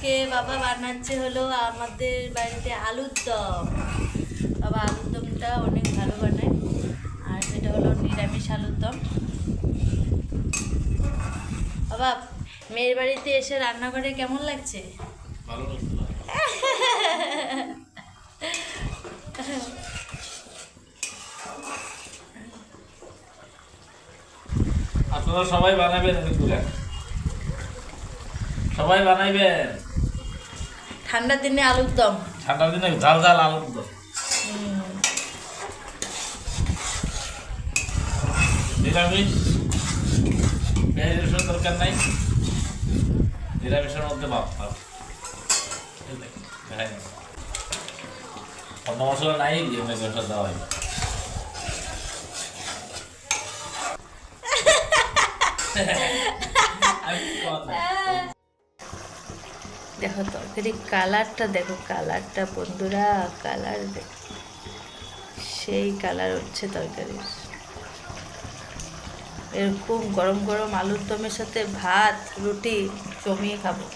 আজকে বাবা বানাচ্ছে হলো আমাদের বাড়িতে আলুর দম। বাবা আলুর দমটা অনেক ভালো বানায়, আর সেটা হলো নিরামিষ আলুর দম। বাবা মেয়ের বাড়িতে এসে রান্না করে কেমন লাগছে? ভালো আপনারা সবাই বানাবেন, সবাই বানাইবেন। ঠান্ডার দিনে আলুর দম, ঠান্ডার দিনে ঝাল ঝাল আলুর দম। নিরামিষ পেঁয়াজের দরকার নাই, নিরামিষের মধ্যে ভাব অন্য মশলা নাই, মশলা দেওয়া হয়। দেখো তরকারি কালারটা, দেখো কালারটা বন্ধুরা, কালার দেখো, সেই কালার হচ্ছে তরকারির। এরকম গরম গরম আলুর দমের সাথে ভাত রুটি জমিয়ে খাবো।